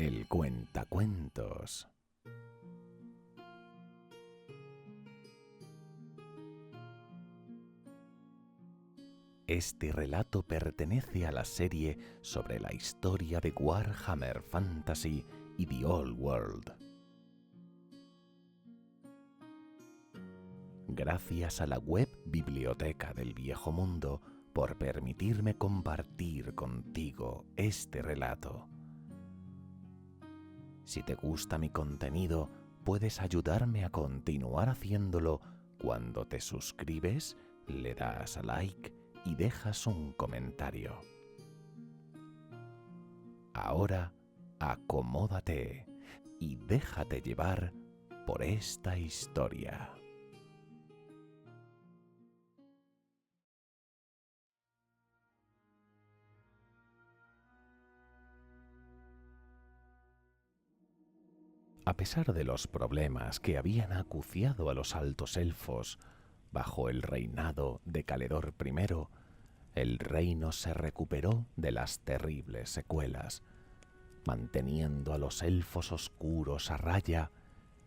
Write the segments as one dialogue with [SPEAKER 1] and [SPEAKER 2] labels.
[SPEAKER 1] el cuentacuentos. Este relato pertenece a la serie sobre la historia de Warhammer Fantasy y The Old World. Gracias a la web Biblioteca del Viejo Mundo por permitirme compartir contigo este relato. Si te gusta mi contenido, puedes ayudarme a continuar haciéndolo cuando te suscribes, le das a like y dejas un comentario. Ahora, acomódate y déjate llevar por esta historia. A pesar de los problemas que habían acuciado a los altos elfos bajo el reinado de Caledor I, el reino se recuperó de las terribles secuelas, manteniendo a los elfos oscuros a raya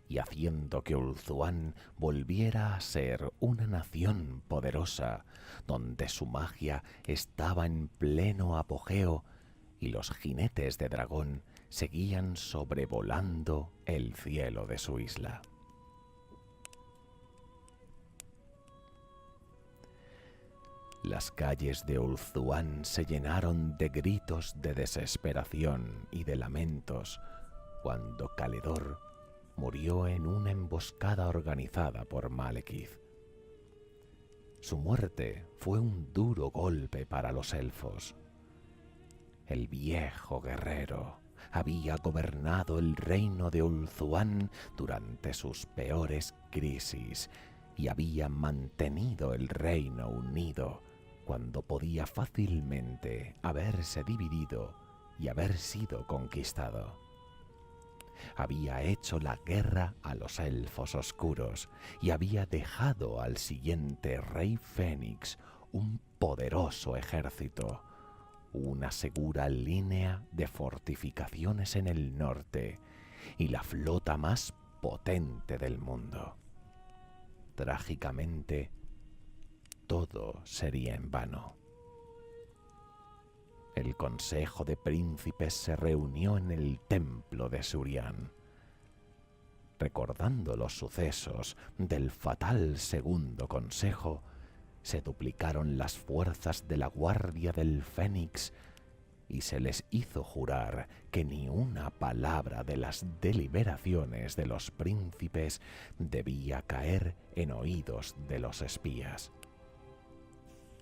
[SPEAKER 1] y haciendo que Ulthuan volviera a ser una nación poderosa, donde su magia estaba en pleno apogeo y los jinetes de dragón seguían sobrevolando el cielo de su isla. Las calles de Ulthuan se llenaron de gritos de desesperación y de lamentos cuando Caledor murió en una emboscada organizada por Malekith. Su muerte fue un duro golpe para los elfos. El viejo guerrero había gobernado el reino de Ulthuan durante sus peores crisis y había mantenido el reino unido cuando podía fácilmente haberse dividido y haber sido conquistado. Había hecho la guerra a los elfos oscuros y había dejado al siguiente rey Fénix un poderoso ejército, una segura línea de fortificaciones en el norte y la flota más potente del mundo. Trágicamente, todo sería en vano. El Consejo de Príncipes se reunió en el templo de Surian. Recordando los sucesos del fatal Segundo Consejo, se duplicaron las fuerzas de la Guardia del Fénix y se les hizo jurar que ni una palabra de las deliberaciones de los príncipes debía caer en oídos de los espías.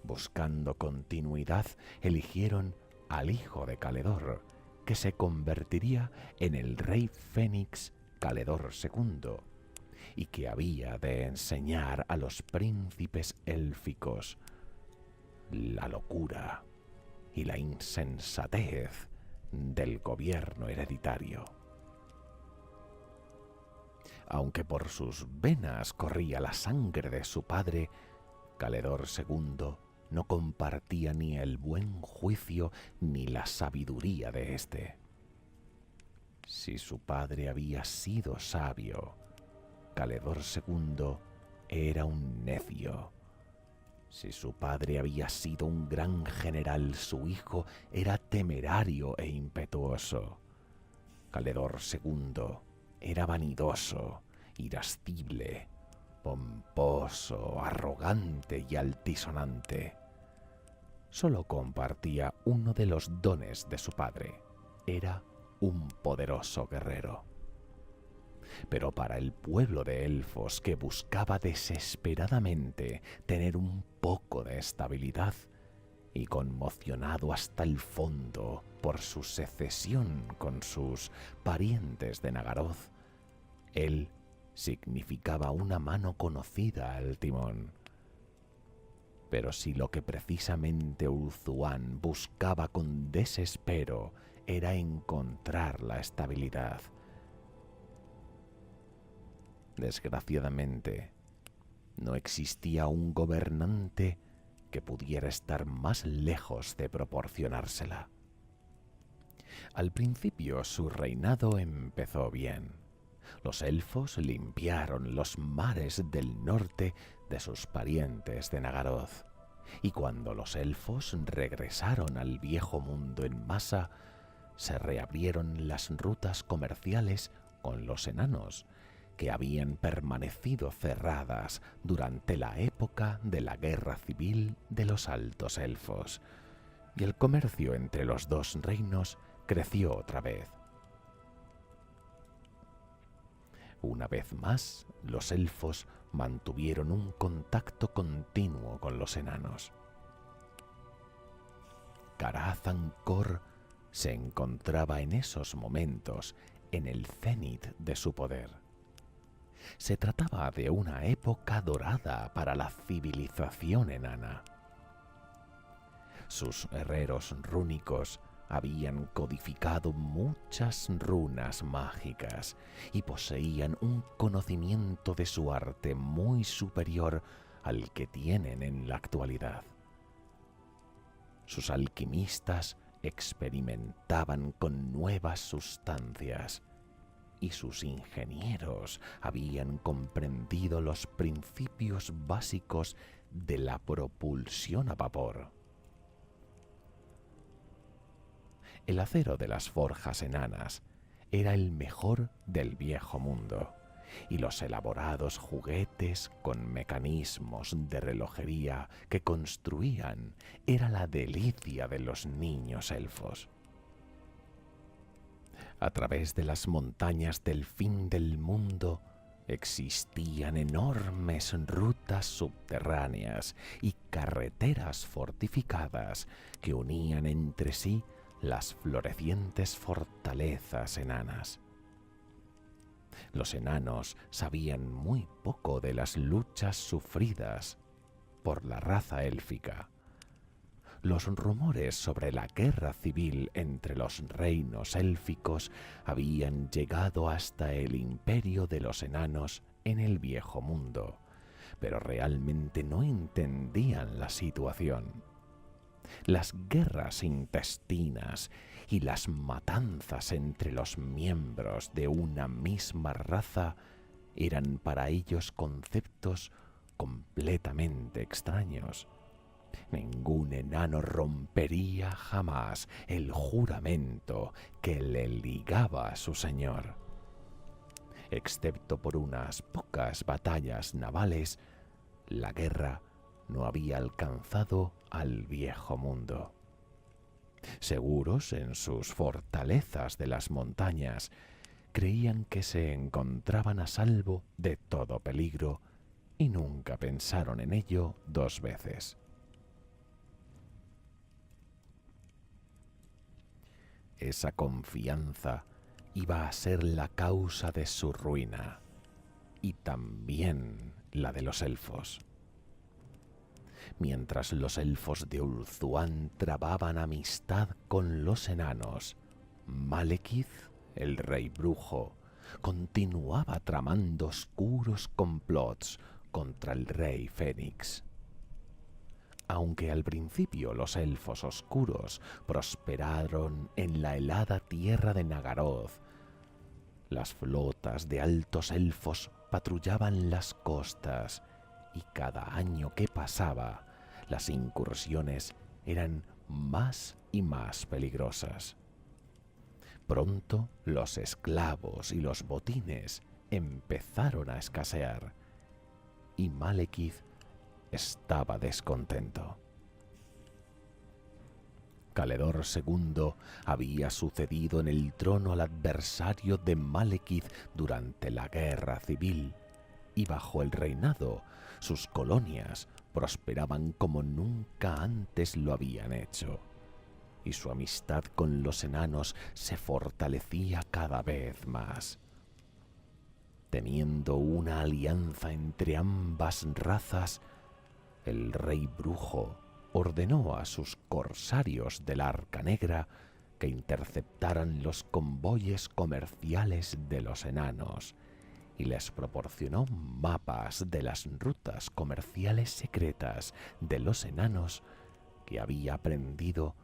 [SPEAKER 1] Buscando continuidad, eligieron al hijo de Caledor, que se convertiría en el rey Fénix Caledor II, y que había de enseñar a los príncipes élficos la locura y la insensatez del gobierno hereditario. Aunque por sus venas corría la sangre de su padre, Caledor II no compartía ni el buen juicio ni la sabiduría de éste. Si su padre había sido sabio, Caledor II era un necio. Si su padre había sido un gran general, su hijo era temerario e impetuoso. Caledor II era vanidoso, irascible, pomposo, arrogante y altisonante. Solo compartía uno de los dones de su padre. Era un poderoso guerrero. Pero para el pueblo de elfos que buscaba desesperadamente tener un poco de estabilidad y conmocionado hasta el fondo por su secesión con sus parientes de Nagaroth, él significaba una mano conocida al timón. Pero si lo que precisamente Ulthuan buscaba con desespero era encontrar la estabilidad, desgraciadamente, no existía un gobernante que pudiera estar más lejos de proporcionársela. Al principio su reinado empezó bien. Los elfos limpiaron los mares del norte de sus parientes de Nagaroth, y cuando los elfos regresaron al viejo mundo en masa, se reabrieron las rutas comerciales con los enanos, que habían permanecido cerradas durante la época de la guerra civil de los altos elfos, y el comercio entre los dos reinos creció otra vez. Una vez más, los elfos mantuvieron un contacto continuo con los enanos. Karaz-Ankor se encontraba en esos momentos en el cenit de su poder. Se trataba de una época dorada para la civilización enana. Sus herreros rúnicos habían codificado muchas runas mágicas y poseían un conocimiento de su arte muy superior al que tienen en la actualidad. Sus alquimistas experimentaban con nuevas sustancias y sus ingenieros habían comprendido los principios básicos de la propulsión a vapor. El acero de las forjas enanas era el mejor del viejo mundo, y los elaborados juguetes con mecanismos de relojería que construían era la delicia de los niños elfos. A través de las montañas del fin del mundo existían enormes rutas subterráneas y carreteras fortificadas que unían entre sí las florecientes fortalezas enanas. Los enanos sabían muy poco de las luchas sufridas por la raza élfica. Los rumores sobre la guerra civil entre los reinos élficos habían llegado hasta el imperio de los enanos en el viejo mundo, pero realmente no entendían la situación. Las guerras intestinas y las matanzas entre los miembros de una misma raza eran para ellos conceptos completamente extraños. Ningún enano rompería jamás el juramento que le ligaba a su señor. Excepto por unas pocas batallas navales, la guerra no había alcanzado al viejo mundo. Seguros en sus fortalezas de las montañas, creían que se encontraban a salvo de todo peligro y nunca pensaron en ello dos veces. Esa confianza iba a ser la causa de su ruina y también la de los elfos. Mientras los elfos de Ulthuan trababan amistad con los enanos, Malekith, el rey brujo, continuaba tramando oscuros complots contra el rey Fénix. Aunque al principio los elfos oscuros prosperaron en la helada tierra de Nagaroth, las flotas de altos elfos patrullaban las costas y cada año que pasaba, las incursiones eran más y más peligrosas. Pronto los esclavos y los botines empezaron a escasear y Malekith estaba descontento. Caledor II había sucedido en el trono al adversario de Malekith durante la guerra civil, y bajo el reinado sus colonias prosperaban como nunca antes lo habían hecho, y su amistad con los enanos se fortalecía cada vez más. Teniendo una alianza entre ambas razas, el rey brujo ordenó a sus corsarios del Arca Negra que interceptaran los convoyes comerciales de los enanos y les proporcionó mapas de las rutas comerciales secretas de los enanos que había aprendido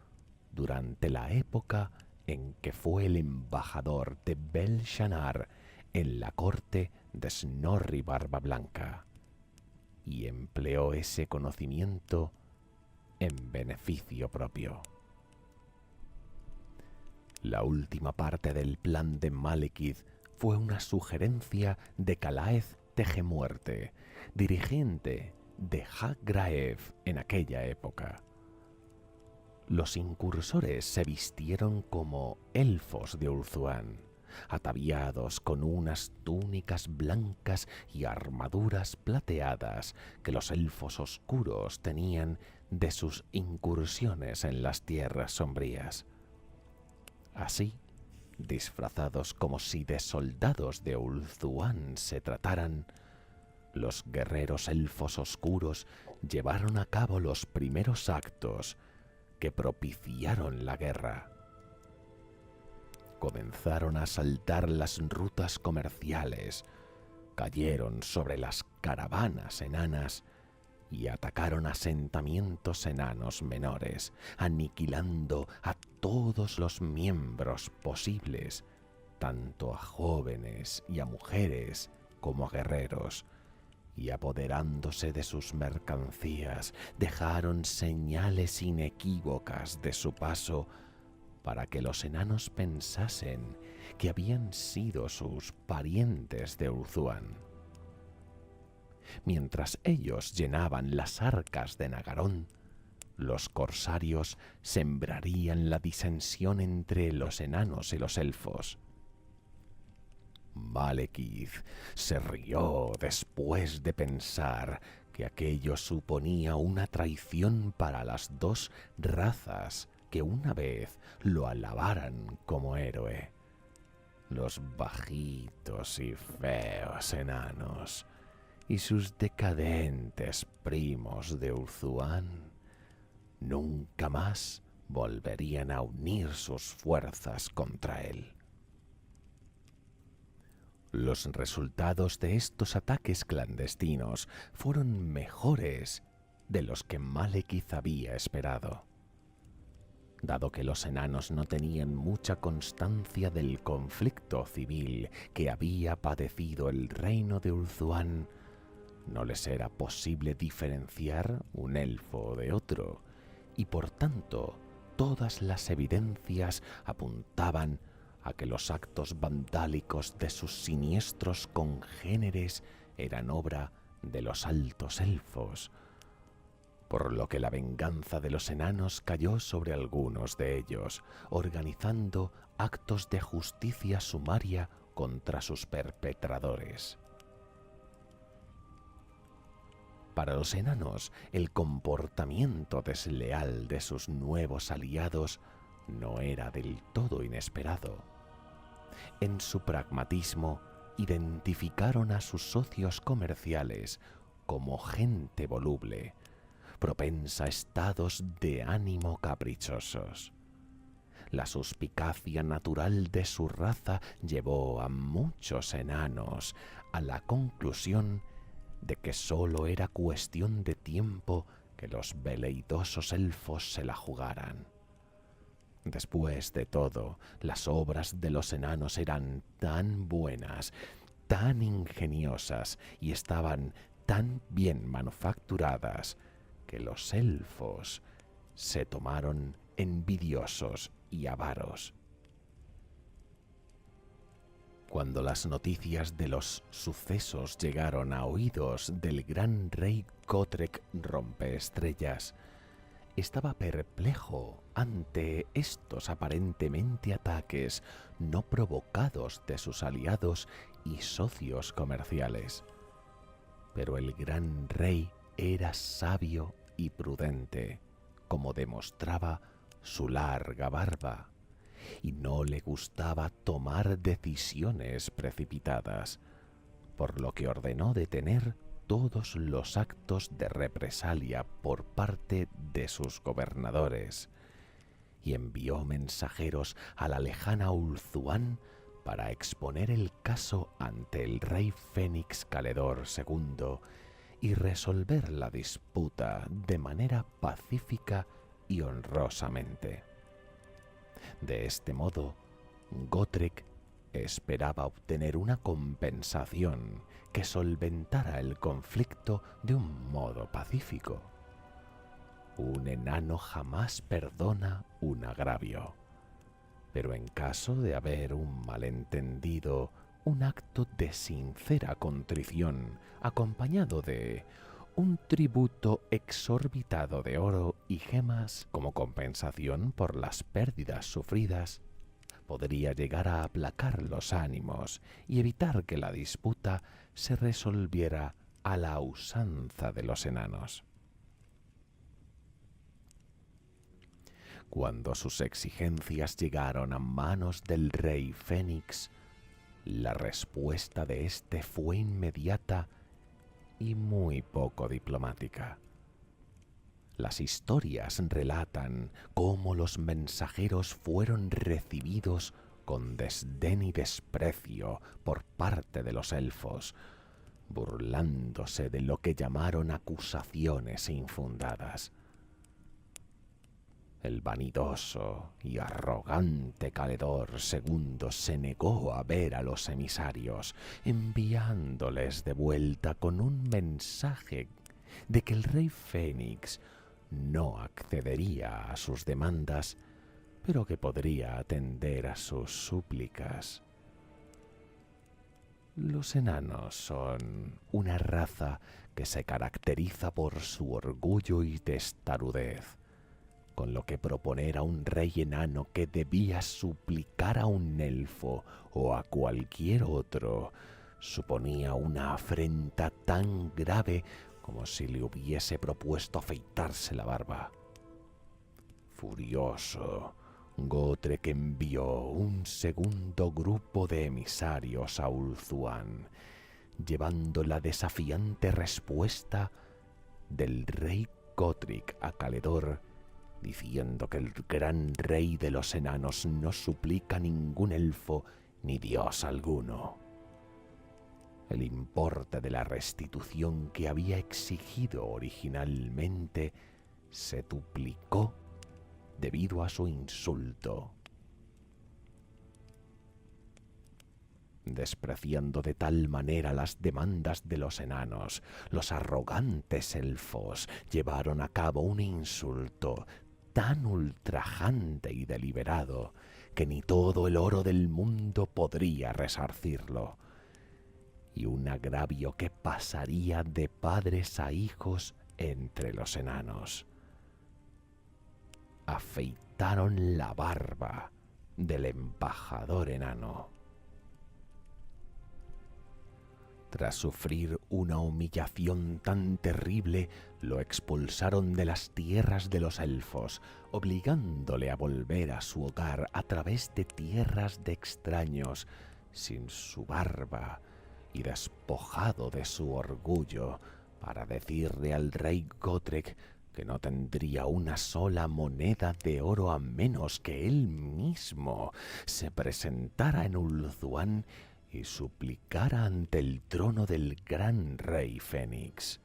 [SPEAKER 1] durante la época en que fue el embajador de Belshazzar en la corte de Snorri Barbablanca, y empleó ese conocimiento en beneficio propio. La última parte del plan de Malekith fue una sugerencia de Calaeth Tejemuerte, dirigente de Hagraev en aquella época. Los incursores se vistieron como elfos de Ulthuan, ataviados con unas túnicas blancas y armaduras plateadas que los elfos oscuros tenían de sus incursiones en las tierras sombrías. Así, disfrazados como si de soldados de Ulthuan se trataran, los guerreros elfos oscuros llevaron a cabo los primeros actos que propiciaron la guerra. Comenzaron a asaltar las rutas comerciales, cayeron sobre las caravanas enanas y atacaron asentamientos enanos menores, aniquilando a todos los miembros posibles, tanto a jóvenes y a mujeres como a guerreros, y apoderándose de sus mercancías, dejaron señales inequívocas de su paso para que los enanos pensasen que habían sido sus parientes de Ulthuan. Mientras ellos llenaban las arcas de Nagarón, los corsarios sembrarían la disensión entre los enanos y los elfos. Malekith se rió después de pensar que aquello suponía una traición para las dos razas que una vez lo alabaran como héroe. Los bajitos y feos enanos y sus decadentes primos de Ulthuan nunca más volverían a unir sus fuerzas contra él. Los resultados de estos ataques clandestinos fueron mejores de los que Malekith había esperado. Dado que los enanos no tenían mucha constancia del conflicto civil que había padecido el reino de Ulthuan, no les era posible diferenciar un elfo de otro, y por tanto todas las evidencias apuntaban a que los actos vandálicos de sus siniestros congéneres eran obra de los altos elfos, por lo que la venganza de los enanos cayó sobre algunos de ellos, organizando actos de justicia sumaria contra sus perpetradores. Para los enanos, el comportamiento desleal de sus nuevos aliados no era del todo inesperado. En su pragmatismo, identificaron a sus socios comerciales como gente voluble, propensa a estados de ánimo caprichosos. La suspicacia natural de su raza llevó a muchos enanos a la conclusión de que sólo era cuestión de tiempo que los veleidosos elfos se la jugaran. Después de todo, las obras de los enanos eran tan buenas, tan ingeniosas y estaban tan bien manufacturadas que los elfos se tomaron envidiosos y avaros. Cuando las noticias de los sucesos llegaron a oídos del gran rey Gotrek Rompeestrellas, estaba perplejo ante estos aparentemente ataques no provocados de sus aliados y socios comerciales. Pero el gran rey era sabio y prudente, como demostraba su larga barba, y no le gustaba tomar decisiones precipitadas, por lo que ordenó detener todos los actos de represalia por parte de sus gobernadores, y envió mensajeros a la lejana Ulthuan para exponer el caso ante el rey Fénix Caledor II y resolver la disputa de manera pacífica y honrosamente. De este modo, Gotrek esperaba obtener una compensación que solventara el conflicto de un modo pacífico. Un enano jamás perdona un agravio, pero en caso de haber un malentendido, un acto de sincera contrición acompañado de un tributo exorbitado de oro y gemas como compensación por las pérdidas sufridas, podría llegar a aplacar los ánimos y evitar que la disputa se resolviera a la usanza de los enanos. Cuando sus exigencias llegaron a manos del rey Fénix, la respuesta de éste fue inmediata y muy poco diplomática. Las historias relatan cómo los mensajeros fueron recibidos con desdén y desprecio por parte de los elfos, burlándose de lo que llamaron acusaciones infundadas. El vanidoso y arrogante Caledor II se negó a ver a los emisarios, enviándoles de vuelta con un mensaje de que el rey Fénix no accedería a sus demandas, pero que podría atender a sus súplicas. Los enanos son una raza que se caracteriza por su orgullo y testarudez, con lo que proponer a un rey enano que debía suplicar a un elfo o a cualquier otro suponía una afrenta tan grave como si le hubiese propuesto afeitarse la barba. Furioso, Gotrek envió un segundo grupo de emisarios a Ulthuan, llevando la desafiante respuesta del rey Gotrek a Caledor, diciendo que el gran rey de los enanos no suplica a ningún elfo ni dios alguno. El importe de la restitución que había exigido originalmente se duplicó debido a su insulto. Despreciando de tal manera las demandas de los enanos, los arrogantes elfos llevaron a cabo un insulto tan ultrajante y deliberado que ni todo el oro del mundo podría resarcirlo, y un agravio que pasaría de padres a hijos entre los enanos. Afeitaron la barba del embajador enano. Tras sufrir una humillación tan terrible, lo expulsaron de las tierras de los elfos, obligándole a volver a su hogar a través de tierras de extraños, sin su barba y despojado de su orgullo, para decirle al rey Gotrek que no tendría una sola moneda de oro a menos que él mismo se presentara en Ulthuan y suplicara ante el trono del gran rey Fénix.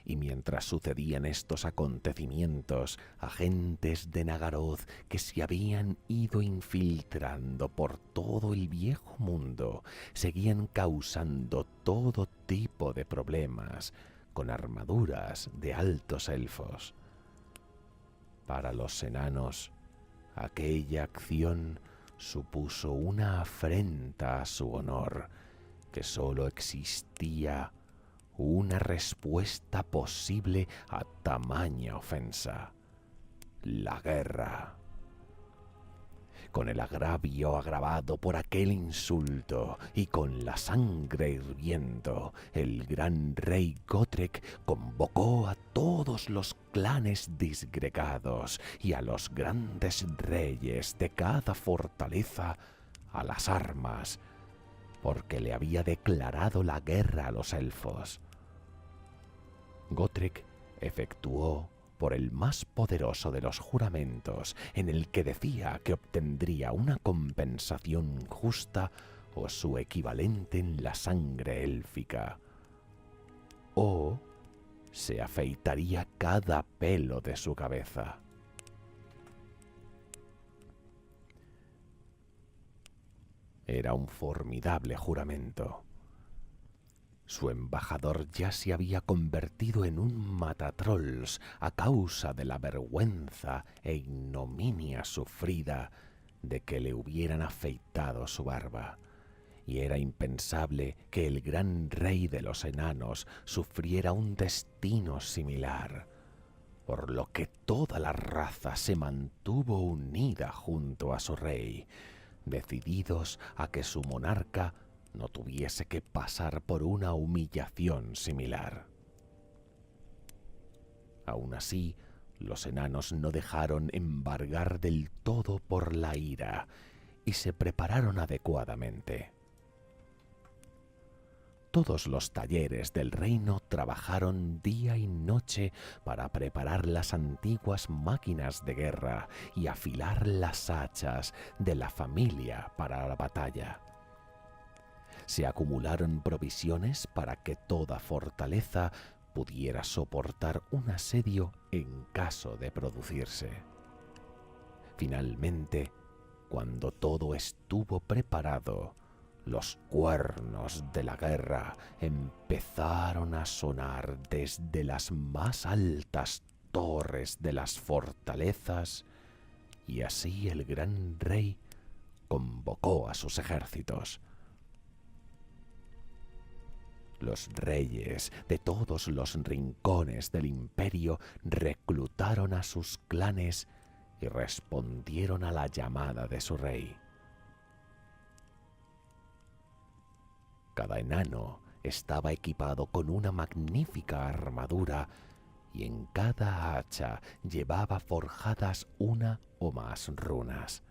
[SPEAKER 1] Y mientras sucedían estos acontecimientos, agentes de Nagaroth que se habían ido infiltrando por todo el viejo mundo seguían causando todo tipo de problemas con armaduras de altos elfos. Para los enanos, aquella acción supuso una afrenta a su honor, que sólo existía una respuesta posible a tamaña ofensa: la guerra. Con el agravio agravado por aquel insulto y con la sangre hirviendo, el gran rey Gotrek convocó a todos los clanes disgregados y a los grandes reyes de cada fortaleza a las armas, porque le había declarado la guerra a los elfos. Gotrek efectuó por el más poderoso de los juramentos, en el que decía que obtendría una compensación justa o su equivalente en la sangre élfica, o se afeitaría cada pelo de su cabeza. Era un formidable juramento. Su embajador ya se había convertido en un matatrolls a causa de la vergüenza e ignominia sufrida de que le hubieran afeitado su barba, y era impensable que el gran rey de los enanos sufriera un destino similar, por lo que toda la raza se mantuvo unida junto a su rey, decididos a que su monarca no tuviese que pasar por una humillación similar. Aun así, los enanos no dejaron embargar del todo por la ira y se prepararon adecuadamente. Todos los talleres del reino trabajaron día y noche para preparar las antiguas máquinas de guerra y afilar las hachas de la familia para la batalla. Se acumularon provisiones para que toda fortaleza pudiera soportar un asedio en caso de producirse. Finalmente, cuando todo estuvo preparado, los cuernos de la guerra empezaron a sonar desde las más altas torres de las fortalezas, y así el gran rey convocó a sus ejércitos. Los reyes de todos los rincones del imperio reclutaron a sus clanes y respondieron a la llamada de su rey. Cada enano estaba equipado con una magnífica armadura y en cada hacha llevaba forjadas una o más runas.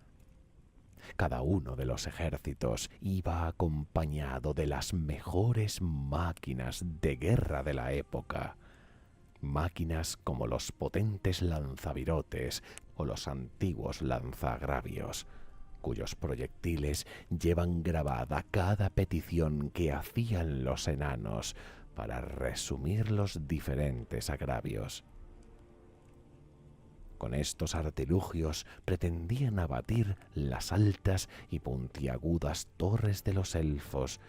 [SPEAKER 1] Cada uno de los ejércitos iba acompañado de las mejores máquinas de guerra de la época, máquinas como los potentes lanzavirotes o los antiguos lanzagravios, cuyos proyectiles llevan grabada cada petición que hacían los enanos para resumir los diferentes agravios. Con estos artilugios pretendían abatir las altas y puntiagudas torres de los elfos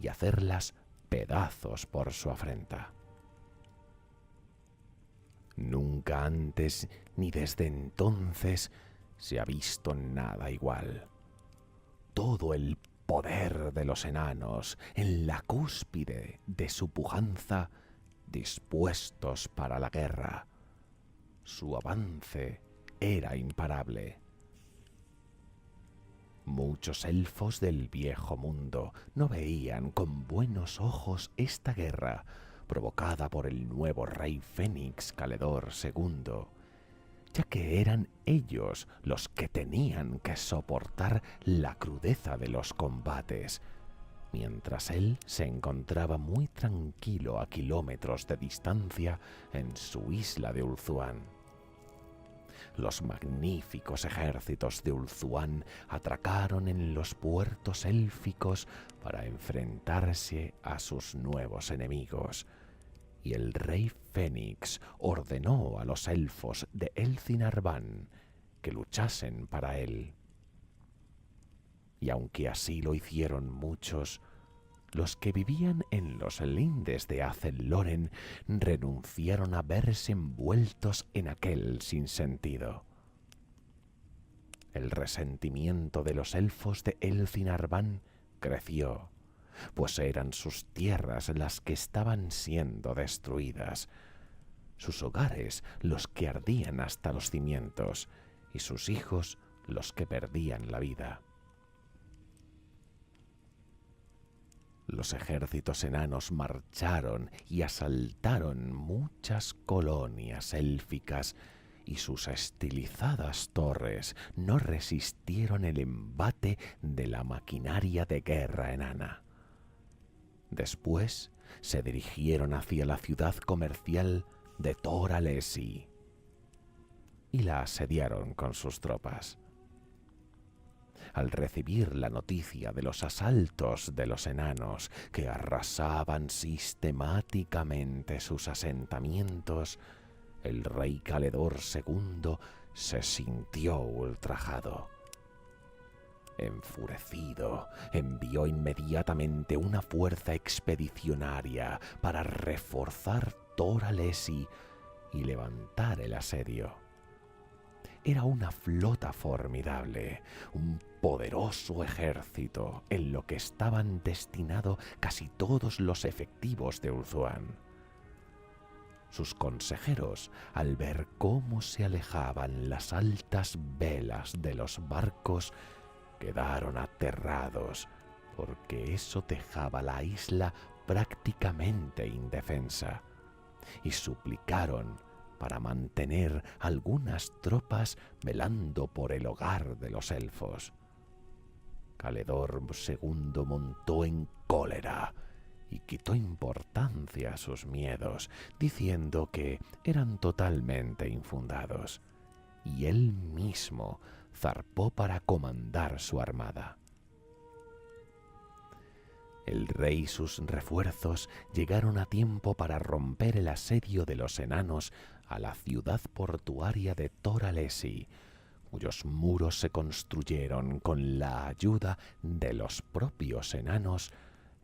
[SPEAKER 1] y hacerlas pedazos por su afrenta. Nunca antes ni desde entonces se ha visto nada igual. Todo el poder de los enanos en la cúspide de su pujanza, dispuestos para la guerra. Su avance era imparable. Muchos elfos del viejo mundo no veían con buenos ojos esta guerra provocada por el nuevo rey Fénix Caledor II, ya que eran ellos los que tenían que soportar la crudeza de los combates, mientras él se encontraba muy tranquilo a kilómetros de distancia en su isla de Ulthuan. Los magníficos ejércitos de Ulthuan atracaron en los puertos élficos para enfrentarse a sus nuevos enemigos, y el rey Fénix ordenó a los elfos de Elthinarvan que luchasen para él. Y aunque así lo hicieron muchos, los que vivían en los lindes de Azel-Loren renunciaron a verse envueltos en aquel sinsentido. El resentimiento de los elfos de Elthinarvan creció, pues eran sus tierras las que estaban siendo destruidas, sus hogares los que ardían hasta los cimientos y sus hijos los que perdían la vida. Los ejércitos enanos marcharon y asaltaron muchas colonias élficas y sus estilizadas torres no resistieron el embate de la maquinaria de guerra enana. Después se dirigieron hacia la ciudad comercial de Tor Alesi y la asediaron con sus tropas. Al recibir la noticia de los asaltos de los enanos que arrasaban sistemáticamente sus asentamientos, el rey Caledor II se sintió ultrajado. Enfurecido, envió inmediatamente una fuerza expedicionaria para reforzar Tor Alesi y levantar el asedio. Era una flota formidable, un poderoso ejército en lo que estaban destinados casi todos los efectivos de Ulthuan. Sus consejeros, al ver cómo se alejaban las altas velas de los barcos, quedaron aterrados, porque eso dejaba la isla prácticamente indefensa, y suplicaron para mantener algunas tropas velando por el hogar de los elfos. Caledor II montó en cólera y quitó importancia a sus miedos, diciendo que eran totalmente infundados, y él mismo zarpó para comandar su armada. El rey y sus refuerzos llegaron a tiempo para romper el asedio de los enanos a la ciudad portuaria de Tor Alesi, cuyos muros se construyeron con la ayuda de los propios enanos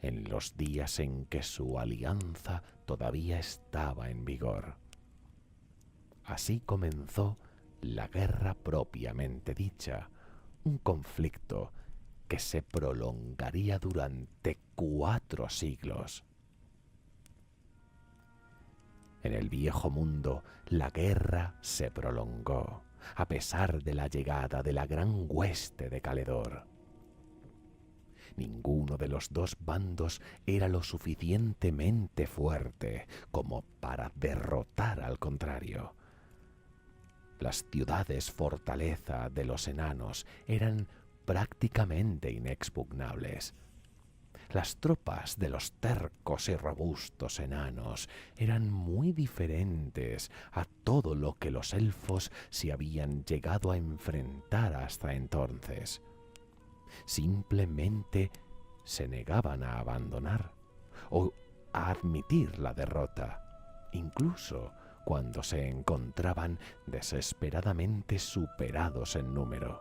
[SPEAKER 1] en los días en que su alianza todavía estaba en vigor. Así comenzó la guerra propiamente dicha, un conflicto que se prolongaría durante 4 siglos. En el viejo mundo, la guerra se prolongó, a pesar de la llegada de la gran hueste de Caledor. Ninguno de los dos bandos era lo suficientemente fuerte como para derrotar al contrario. Las ciudades fortaleza de los enanos eran prácticamente inexpugnables. Las tropas de los tercos y robustos enanos eran muy diferentes a todo lo que los elfos se habían llegado a enfrentar hasta entonces. Simplemente se negaban a abandonar o a admitir la derrota, incluso cuando se encontraban desesperadamente superados en número.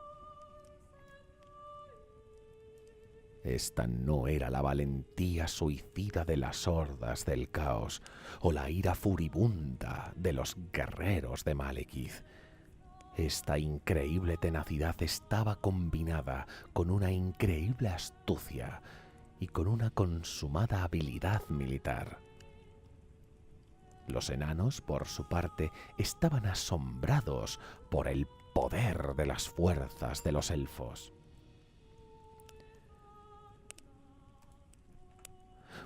[SPEAKER 1] Esta no era la valentía suicida de las hordas del caos o la ira furibunda de los guerreros de Malekith. Esta increíble tenacidad estaba combinada con una increíble astucia y con una consumada habilidad militar. Los enanos, por su parte, estaban asombrados por el poder de las fuerzas de los elfos.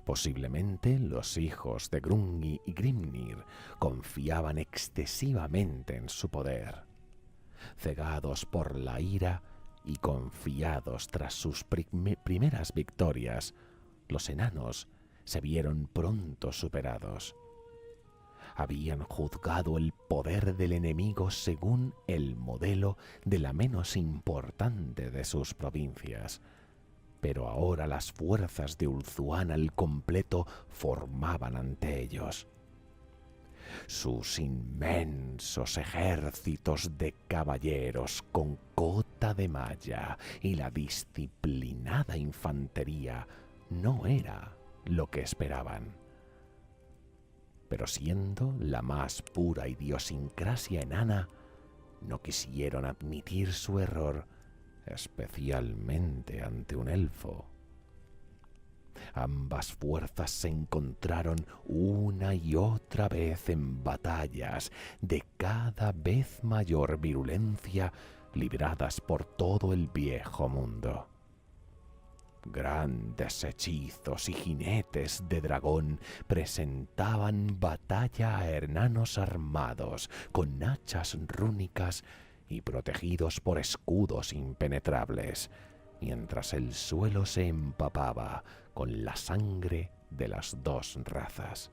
[SPEAKER 1] Posiblemente los hijos de Grungi y Grimnir confiaban excesivamente en su poder. Cegados por la ira y confiados tras sus primeras victorias, los enanos se vieron pronto superados. Habían juzgado el poder del enemigo según el modelo de la menos importante de sus provincias, pero ahora las fuerzas de Ulthuan al completo formaban ante ellos. Sus inmensos ejércitos de caballeros con cota de malla y la disciplinada infantería no era lo que esperaban. Pero siendo la más pura idiosincrasia enana, no quisieron admitir su error, especialmente ante un elfo. Ambas fuerzas se encontraron una y otra vez en batallas de cada vez mayor virulencia libradas por todo el viejo mundo. Grandes hechizos y jinetes de dragón presentaban batalla a enanos armados con hachas rúnicas y protegidos por escudos impenetrables, mientras el suelo se empapaba con la sangre de las dos razas.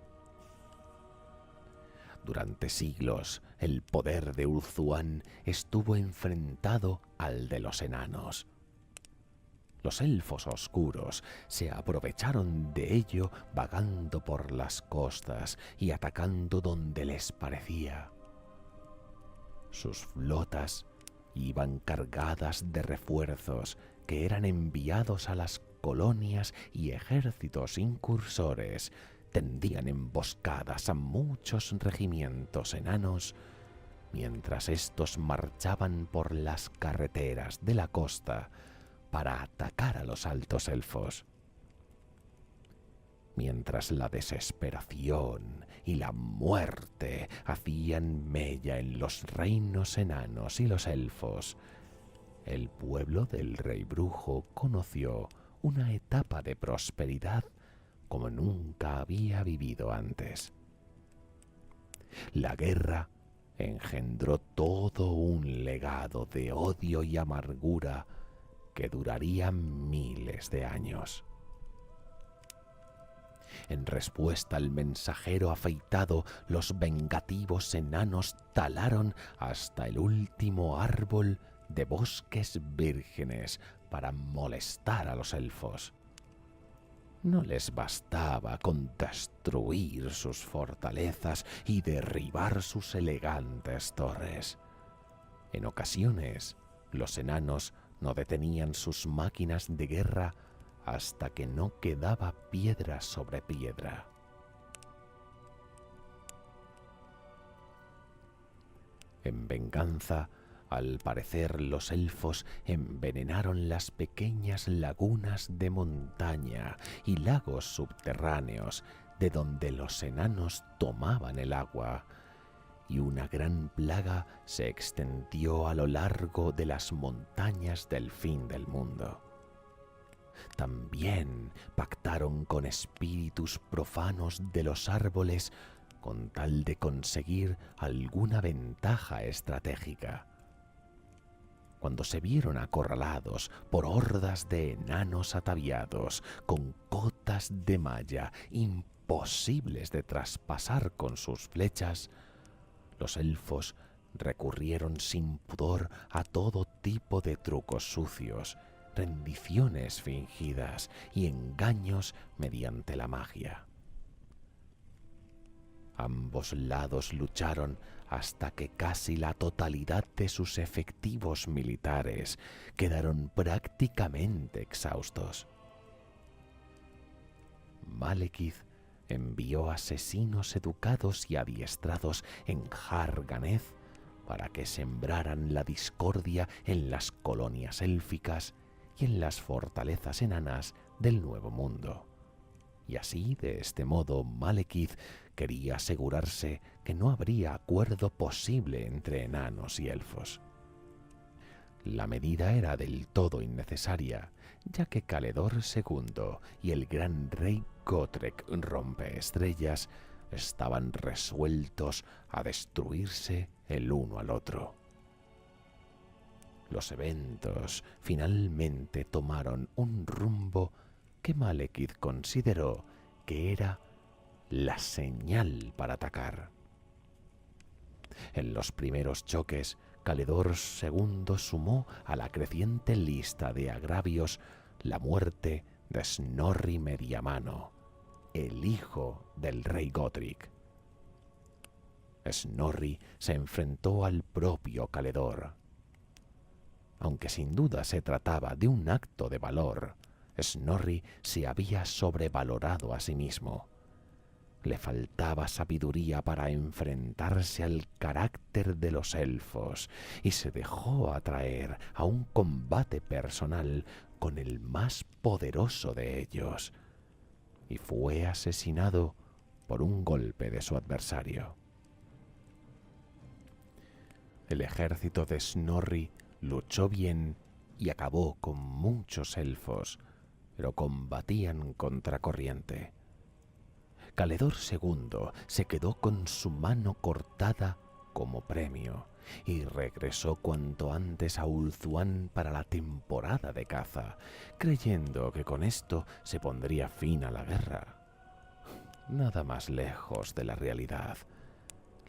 [SPEAKER 1] Durante siglos, el poder de Ulthuan estuvo enfrentado al de los enanos. Los elfos oscuros se aprovecharon de ello vagando por las costas y atacando donde les parecía. Sus flotas iban cargadas de refuerzos que eran enviados a las colonias y ejércitos incursores tendían emboscadas a muchos regimientos enanos, mientras éstos marchaban por las carreteras de la costa para atacar a los altos elfos. Mientras la desesperación y la muerte hacían mella en los reinos enanos y los elfos, el pueblo del rey brujo conoció una etapa de prosperidad como nunca había vivido antes. La guerra engendró todo un legado de odio y amargura que duraría miles de años. En respuesta al mensajero afeitado, los vengativos enanos talaron hasta el último árbol de bosques vírgenes para molestar a los elfos. No les bastaba con destruir sus fortalezas y derribar sus elegantes torres. En ocasiones, los enanos no detenían sus máquinas de guerra hasta que no quedaba piedra sobre piedra. En venganza, al parecer los elfos envenenaron las pequeñas lagunas de montaña y lagos subterráneos de donde los enanos tomaban el agua, y una gran plaga se extendió a lo largo de las montañas del fin del mundo. También pactaron con espíritus profanos de los árboles con tal de conseguir alguna ventaja estratégica. Cuando se vieron acorralados por hordas de enanos ataviados con cotas de malla imposibles de traspasar con sus flechas, los elfos recurrieron sin pudor a todo tipo de trucos sucios, rendiciones fingidas y engaños mediante la magia. Ambos lados lucharon hasta que casi la totalidad de sus efectivos militares quedaron prácticamente exhaustos. Malekith envió asesinos educados y adiestrados en Har-Ganeth para que sembraran la discordia en las colonias élficas y en las fortalezas enanas del Nuevo Mundo. Y así, de este modo, Malekith quería asegurarse que no habría acuerdo posible entre enanos y elfos. La medida era del todo innecesaria, ya que Caledor II y el gran rey Gotrek Rompeestrellas estaban resueltos a destruirse el uno al otro. Los eventos finalmente tomaron un rumbo que Malekith consideró que era la señal para atacar. En los primeros choques, Caledor II sumó a la creciente lista de agravios la muerte de Snorri Mediamano, el hijo del rey Godric. Snorri se enfrentó al propio Caledor. Aunque sin duda se trataba de un acto de valor, Snorri se había sobrevalorado a sí mismo. Le faltaba sabiduría para enfrentarse al carácter de los elfos y se dejó atraer a un combate personal con el más poderoso de ellos, y fue asesinado por un golpe de su adversario. El ejército de Snorri luchó bien y acabó con muchos elfos, pero combatían contracorriente. Caledor II se quedó con su mano cortada como premio y regresó cuanto antes a Ulthuan para la temporada de caza, creyendo que con esto se pondría fin a la guerra. Nada más lejos de la realidad.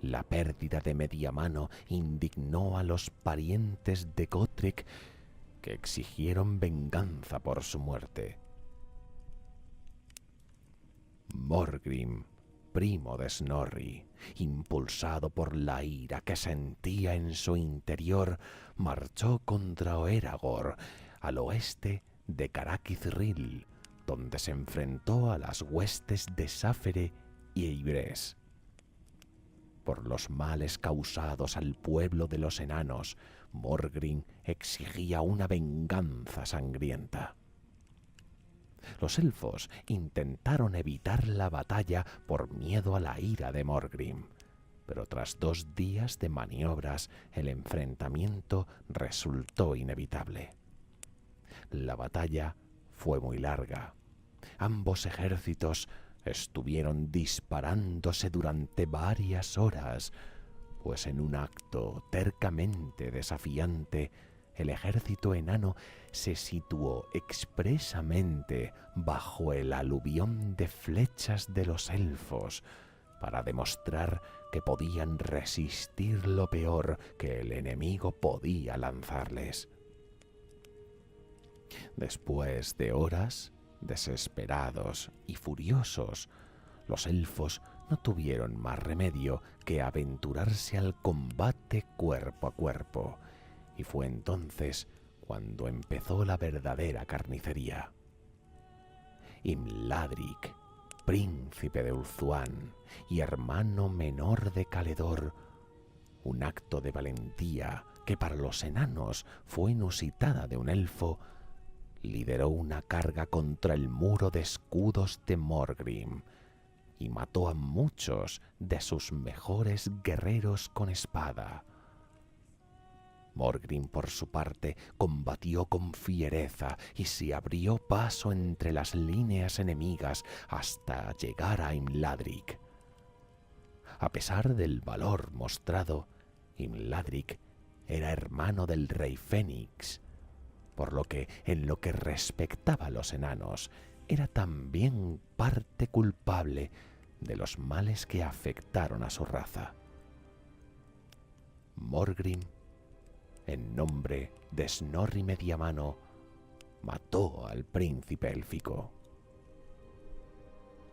[SPEAKER 1] La pérdida de Mediamano indignó a los parientes de Gotrek, que exigieron venganza por su muerte. Morgrim, primo de Snorri, impulsado por la ira que sentía en su interior, marchó contra Oeragor, al oeste de Carakizril, donde se enfrentó a las huestes de Sáfere y Eibres. Por los males causados al pueblo de los enanos, Morgryn exigía una venganza sangrienta. Los elfos intentaron evitar la batalla por miedo a la ira de Morgryn, pero tras 2 días de maniobras el enfrentamiento resultó inevitable. La batalla fue muy larga. Ambos ejércitos estuvieron disparándose durante varias horas, pues en un acto tercamente desafiante, el ejército enano se situó expresamente bajo el aluvión de flechas de los elfos para demostrar que podían resistir lo peor que el enemigo podía lanzarles. Después de horas, desesperados y furiosos, los elfos no tuvieron más remedio que aventurarse al combate cuerpo a cuerpo, y fue entonces cuando empezó la verdadera carnicería. Imladric, príncipe de Ulthuan y hermano menor de Caledor, un acto de valentía que para los enanos fue inusitada de un elfo, lideró una carga contra el muro de escudos de Morgryn y mató a muchos de sus mejores guerreros con espada. Morgryn, por su parte, combatió con fiereza y se abrió paso entre las líneas enemigas hasta llegar a Imladric. A pesar del valor mostrado, Imladric era hermano del rey Fénix, por lo que, en lo que respectaba a los enanos, era también parte culpable de los males que afectaron a su raza. Morgryn, en nombre de Snorri Mediamano, mató al príncipe élfico.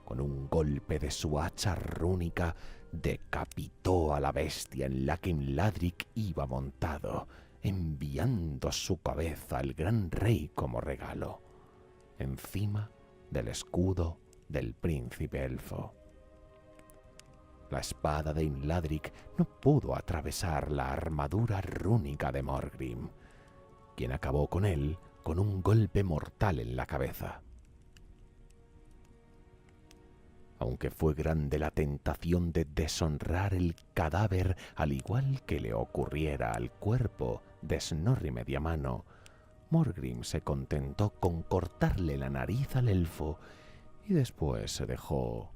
[SPEAKER 1] Con un golpe de su hacha rúnica, decapitó a la bestia en la que Imladric iba montado, enviando su cabeza al gran rey como regalo, encima del escudo del príncipe elfo. La espada de Imladric no pudo atravesar la armadura rúnica de Morgryn, quien acabó con él con un golpe mortal en la cabeza. Aunque fue grande la tentación de deshonrar el cadáver al igual que le ocurriera al cuerpo de Snorri Mediamano, Morgryn se contentó con cortarle la nariz al elfo y después se dejó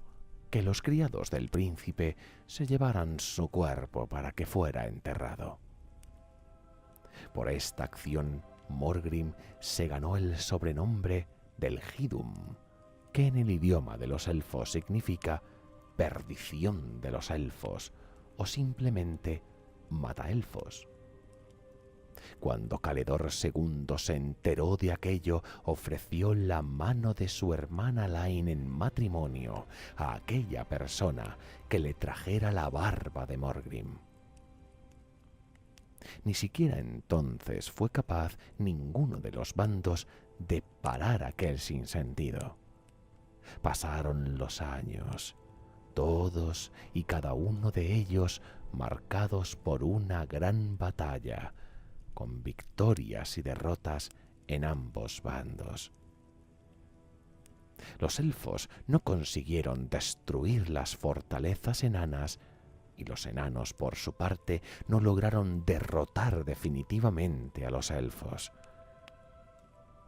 [SPEAKER 1] que los criados del príncipe se llevaran su cuerpo para que fuera enterrado. Por esta acción, Morgryn se ganó el sobrenombre del Hidum, que en el idioma de los elfos significa perdición de los elfos o simplemente mataelfos. Cuando Caledor II se enteró de aquello, ofreció la mano de su hermana Lain en matrimonio a aquella persona que le trajera la barba de Morgryn. Ni siquiera entonces fue capaz ninguno de los bandos de parar aquel sinsentido. Pasaron los años, todos y cada uno de ellos marcados por una gran batalla, con victorias y derrotas en ambos bandos. Los elfos no consiguieron destruir las fortalezas enanas y los enanos, por su parte, no lograron derrotar definitivamente a los elfos.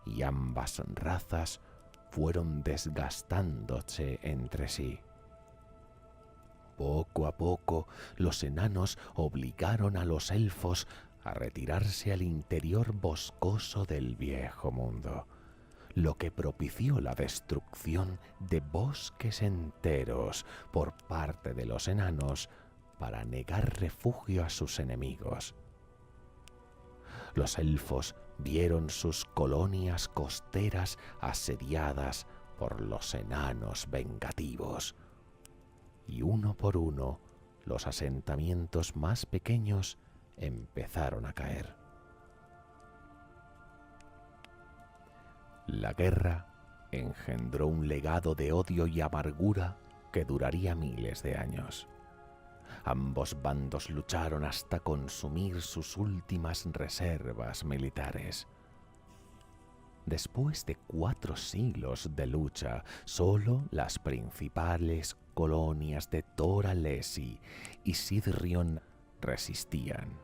[SPEAKER 1] Y ambas razas fueron desgastándose entre sí. Poco a poco, los enanos obligaron a los elfos a retirarse al interior boscoso del viejo mundo, lo que propició la destrucción de bosques enteros por parte de los enanos para negar refugio a sus enemigos. Los elfos vieron sus colonias costeras asediadas por los enanos vengativos, y uno por uno los asentamientos más pequeños empezaron a caer. La guerra engendró un legado de odio y amargura que duraría miles de años. Ambos bandos lucharon hasta consumir sus últimas reservas militares. Después de 4 siglos de lucha, solo las principales colonias de Dor Alesi y Sidrion resistían.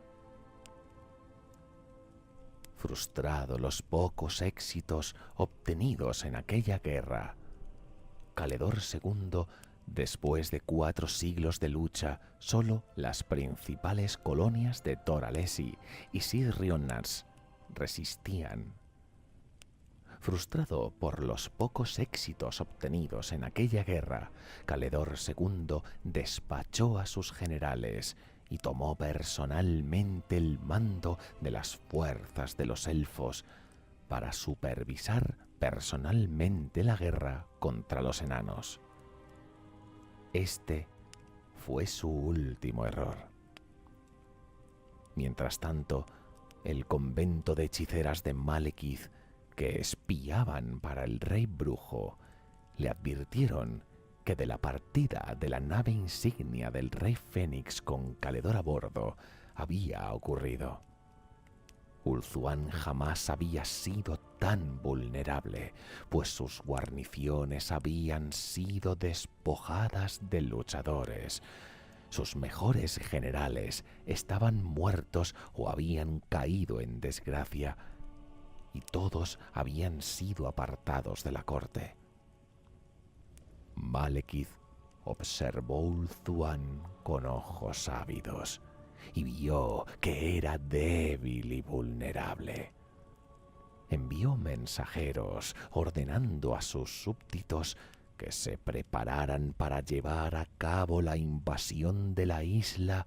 [SPEAKER 1] Frustrado los pocos éxitos obtenidos en aquella guerra, Caledor II, después de 4 siglos de lucha, solo las principales colonias de Dor Alesi y Sidrionas resistían. Frustrado por los pocos éxitos obtenidos en aquella guerra, Caledor II despachó a sus generales y tomó personalmente el mando de las fuerzas de los elfos para supervisar personalmente la guerra contra los enanos. Este fue su último error. Mientras tanto, el convento de hechiceras de Malekith, que espiaban para el rey brujo, le advirtieron que de la partida de la nave insignia del rey Fénix con Caledor a bordo había ocurrido. Ulthuan jamás había sido tan vulnerable, pues sus guarniciones habían sido despojadas de luchadores. Sus mejores generales estaban muertos o habían caído en desgracia, y todos habían sido apartados de la corte. Malekith observó Ulthuan con ojos ávidos y vio que era débil y vulnerable. Envió mensajeros ordenando a sus súbditos que se prepararan para llevar a cabo la invasión de la isla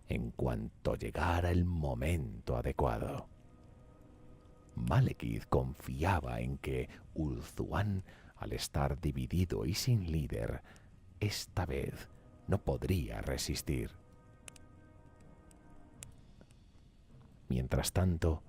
[SPEAKER 1] en cuanto llegara el momento adecuado. Malekith confiaba en que Ulthuan, al estar dividido y sin líder, esta vez no podría resistir. Mientras tanto,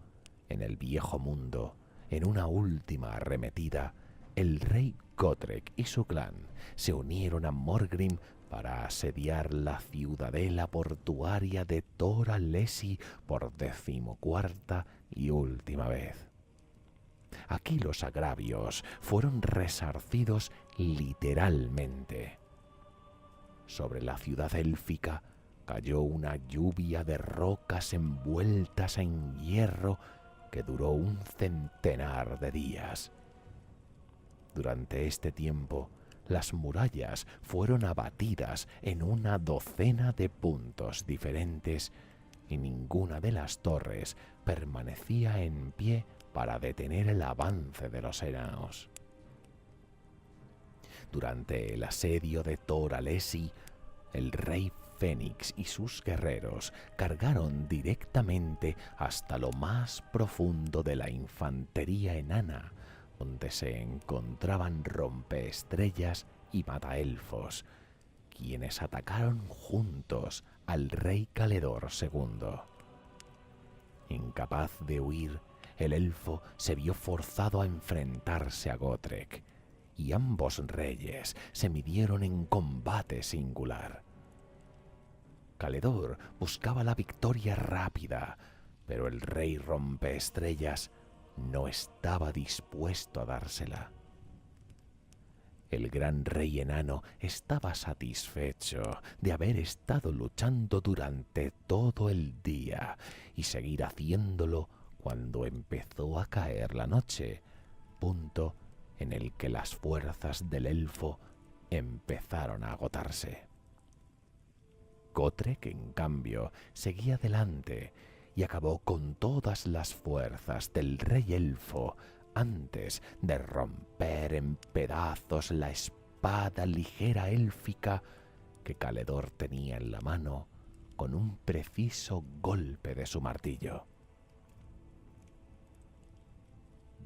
[SPEAKER 1] en el viejo mundo, en una última arremetida, el rey Gotrek y su clan se unieron a Morgrim para asediar la ciudadela portuaria de Dor Alesi por 14ª y última vez. Aquí los agravios fueron resarcidos literalmente. Sobre la ciudad élfica cayó una lluvia de rocas envueltas en hierro que duró un centenar de días. Durante este tiempo, las murallas fueron abatidas en una docena de puntos diferentes y ninguna de las torres permanecía en pie para detener el avance de los enanos. Durante el asedio de Dor Alesi, el rey Fénix y sus guerreros cargaron directamente hasta lo más profundo de la infantería enana, donde se encontraban rompeestrellas y mataelfos, quienes atacaron juntos al rey Caledor II. Incapaz de huir, el elfo se vio forzado a enfrentarse a Gotrek, y ambos reyes se midieron en combate singular. Caledor buscaba la victoria rápida, pero el rey rompeestrellas no estaba dispuesto a dársela. El gran rey enano estaba satisfecho de haber estado luchando durante todo el día y seguir haciéndolo cuando empezó a caer la noche, punto en el que las fuerzas del elfo empezaron a agotarse. Gotrek, en cambio, seguía adelante y acabó con todas las fuerzas del rey elfo antes de romper en pedazos la espada ligera élfica que Caledor tenía en la mano con un preciso golpe de su martillo.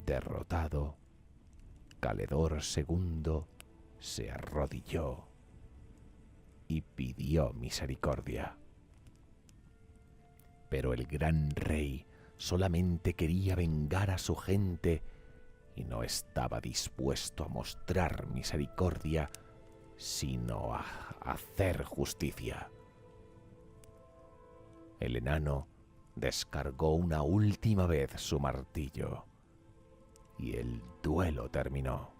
[SPEAKER 1] Derrotado, Caledor II se arrodilló y pidió misericordia. Pero el gran rey solamente quería vengar a su gente y no estaba dispuesto a mostrar misericordia, sino a hacer justicia. El enano descargó una última vez su martillo y el duelo terminó.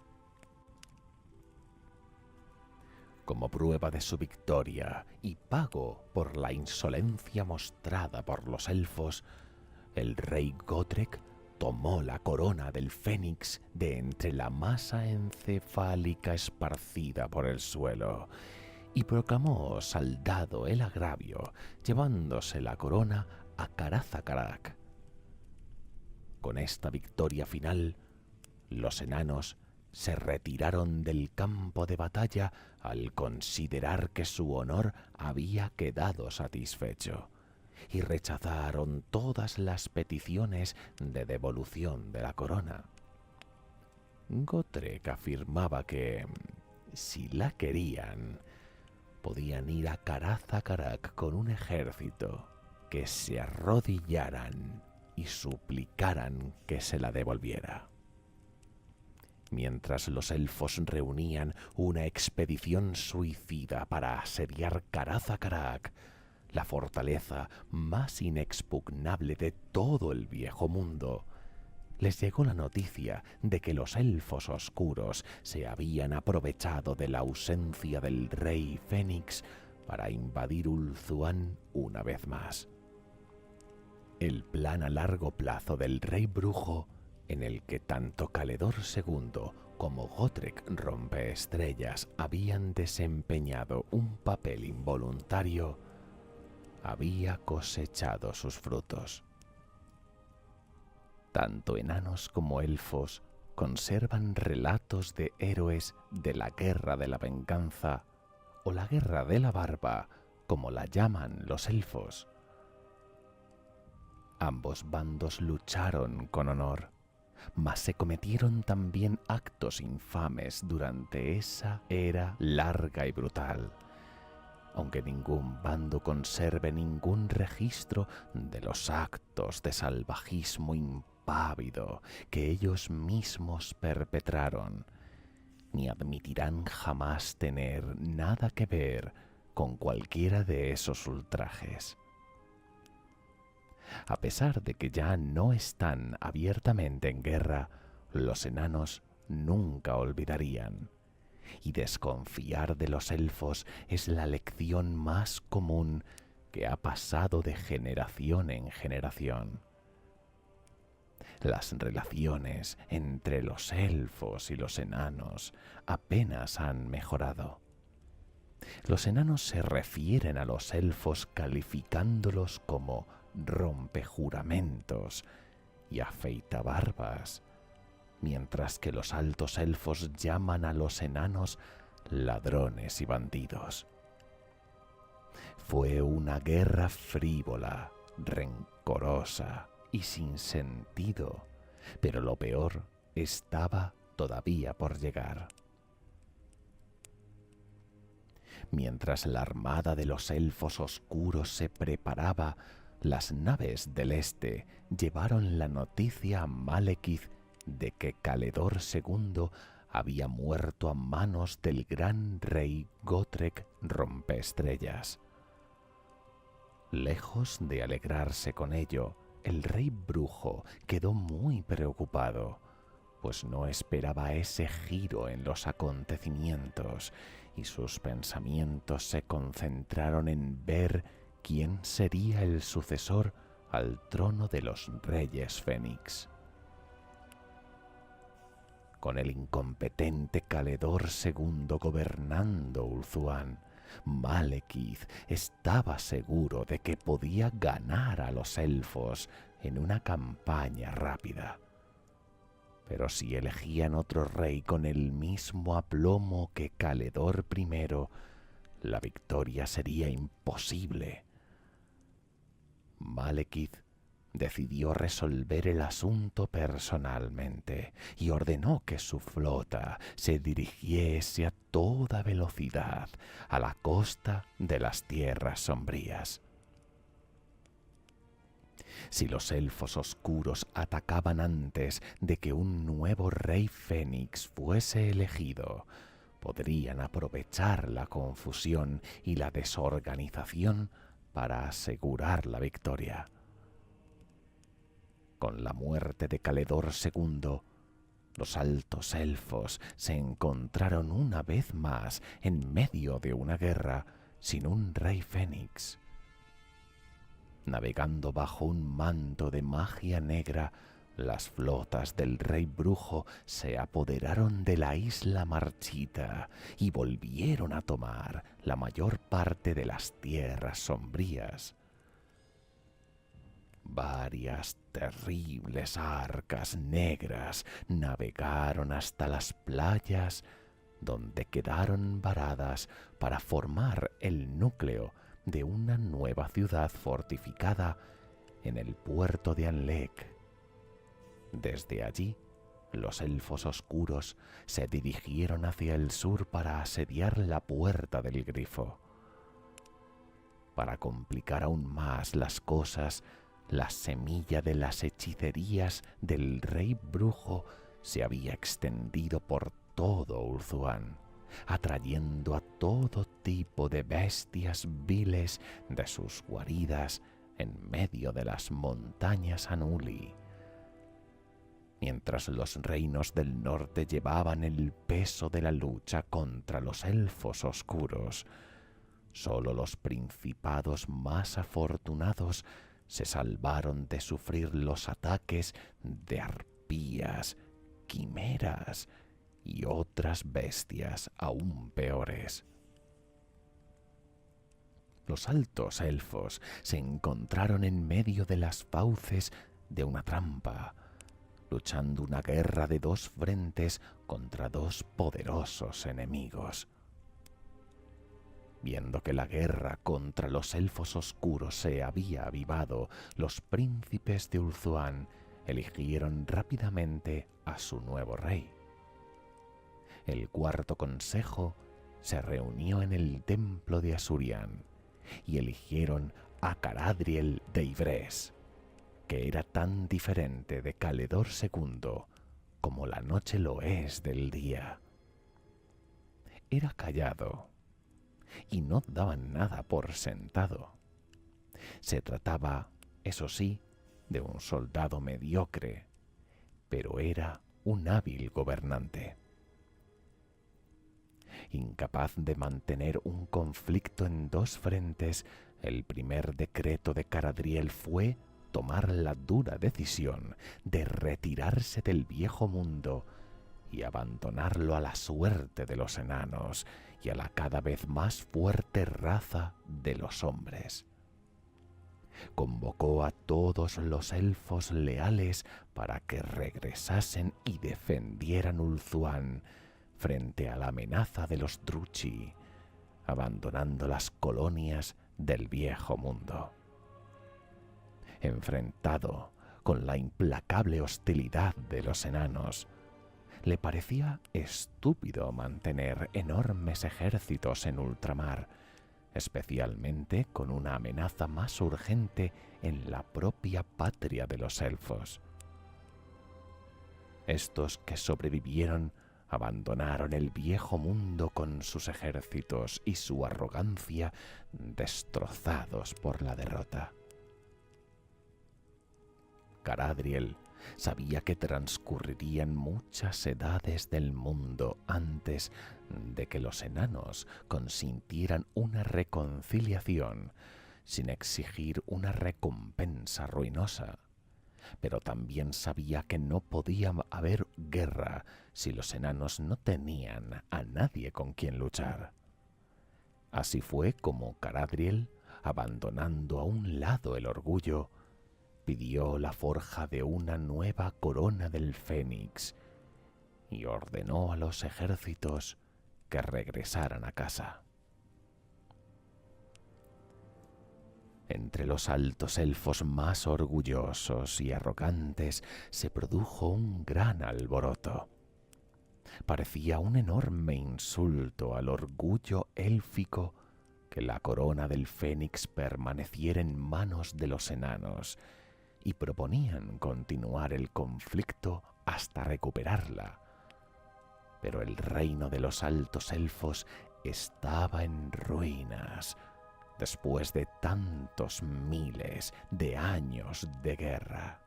[SPEAKER 1] Como prueba de su victoria y pago por la insolencia mostrada por los elfos, el rey Gotrek tomó la corona del fénix de entre la masa encefálica esparcida por el suelo y proclamó saldado el agravio, llevándose la corona a Carazakarak. Con esta victoria final, los enanos se retiraron del campo de batalla al considerar que su honor había quedado satisfecho, y rechazaron todas las peticiones de devolución de la corona. Gotrek afirmaba que, si la querían, podían ir a Carazakarak con un ejército, que se arrodillaran y suplicaran que se la devolviera. Mientras los elfos reunían una expedición suicida para asediar Carazakarak, la fortaleza más inexpugnable de todo el viejo mundo, les llegó la noticia de que los elfos oscuros se habían aprovechado de la ausencia del rey Fénix para invadir Ulthuan una vez más. El plan a largo plazo del rey brujo, en el que tanto Caledor II como Gotrek Rompeestrellas habían desempeñado un papel involuntario, había cosechado sus frutos. Tanto enanos como elfos conservan relatos de héroes de la Guerra de la Venganza o la Guerra de la Barba, como la llaman los elfos. Ambos bandos lucharon con honor, mas se cometieron también actos infames durante esa era larga y brutal, aunque ningún bando conserve ningún registro de los actos de salvajismo impávido que ellos mismos perpetraron, ni admitirán jamás tener nada que ver con cualquiera de esos ultrajes. A pesar de que ya no están abiertamente en guerra, los enanos nunca olvidarían, y desconfiar de los elfos es la lección más común que ha pasado de generación en generación. Las relaciones entre los elfos y los enanos apenas han mejorado. Los enanos se refieren a los elfos calificándolos como rompejuramentos y afeitabarbas, mientras que los altos elfos llaman a los enanos ladrones y bandidos. Fue una guerra frívola, rencorosa y sin sentido, pero lo peor estaba todavía por llegar. Mientras la armada de los elfos oscuros se preparaba, las naves del este llevaron la noticia a Malekith de que Caledor II había muerto a manos del gran rey Gotrek Rompeestrellas. Lejos de alegrarse con ello, el rey brujo quedó muy preocupado, pues no esperaba ese giro en los acontecimientos y sus pensamientos se concentraron en ver quién sería el sucesor al trono de los reyes Fénix. Con el incompetente Caledor II gobernando Ulthuan, Malekith estaba seguro de que podía ganar a los elfos en una campaña rápida. Pero si elegían otro rey con el mismo aplomo que Caledor I, la victoria sería imposible. Malekith decidió resolver el asunto personalmente y ordenó que su flota se dirigiese a toda velocidad a la costa de las tierras sombrías. Si los elfos oscuros atacaban antes de que un nuevo rey fénix fuese elegido, podrían aprovechar la confusión y la desorganización para asegurar la victoria. Con la muerte de Caledor II, los altos elfos se encontraron una vez más en medio de una guerra sin un rey fénix. Navegando bajo un manto de magia negra, las flotas del rey brujo se apoderaron de la isla marchita y volvieron a tomar la mayor parte de las tierras sombrías. Varias terribles arcas negras navegaron hasta las playas, donde quedaron varadas para formar el núcleo de una nueva ciudad fortificada en el puerto de Anlec. Desde allí, los elfos oscuros se dirigieron hacia el sur para asediar la puerta del Grifo. Para complicar aún más las cosas, la semilla de las hechicerías del rey brujo se había extendido por todo Ulthuan, atrayendo a todo tipo de bestias viles de sus guaridas en medio de las montañas Anuli. Mientras los reinos del norte llevaban el peso de la lucha contra los elfos oscuros, solo los principados más afortunados se salvaron de sufrir los ataques de arpías, quimeras y otras bestias aún peores. Los altos elfos se encontraron en medio de las fauces de una trampa, luchando una guerra de dos frentes contra dos poderosos enemigos. Viendo que la guerra contra los elfos oscuros se había avivado, los príncipes de Ulthuan eligieron rápidamente a su nuevo rey. El cuarto consejo se reunió en el templo de Asurian y eligieron a Caradriel de Ivrés, que era tan diferente de Caledor II como la noche lo es del día. Era callado y no daba nada por sentado. Se trataba, eso sí, de un soldado mediocre, pero era un hábil gobernante. Incapaz de mantener un conflicto en dos frentes, el primer decreto de Caradriel fue tomar la dura decisión de retirarse del viejo mundo y abandonarlo a la suerte de los enanos y a la cada vez más fuerte raza de los hombres. Convocó a todos los elfos leales para que regresasen y defendieran Ulthuan frente a la amenaza de los Druchi, abandonando las colonias del viejo mundo. Enfrentado con la implacable hostilidad de los enanos, le parecía estúpido mantener enormes ejércitos en ultramar, especialmente con una amenaza más urgente en la propia patria de los elfos. Estos que sobrevivieron abandonaron el viejo mundo con sus ejércitos y su arrogancia destrozados por la derrota. Caradriel sabía que transcurrirían muchas edades del mundo antes de que los enanos consintieran una reconciliación sin exigir una recompensa ruinosa, pero también sabía que no podía haber guerra si los enanos no tenían a nadie con quien luchar. Así fue como Caradriel, abandonando a un lado el orgullo, pidió la forja de una nueva corona del Fénix y ordenó a los ejércitos que regresaran a casa. Entre los altos elfos más orgullosos y arrogantes se produjo un gran alboroto. Parecía un enorme insulto al orgullo élfico que la corona del Fénix permaneciera en manos de los enanos, y proponían continuar el conflicto hasta recuperarla. Pero el reino de los altos elfos estaba en ruinas después de tantos miles de años de guerra.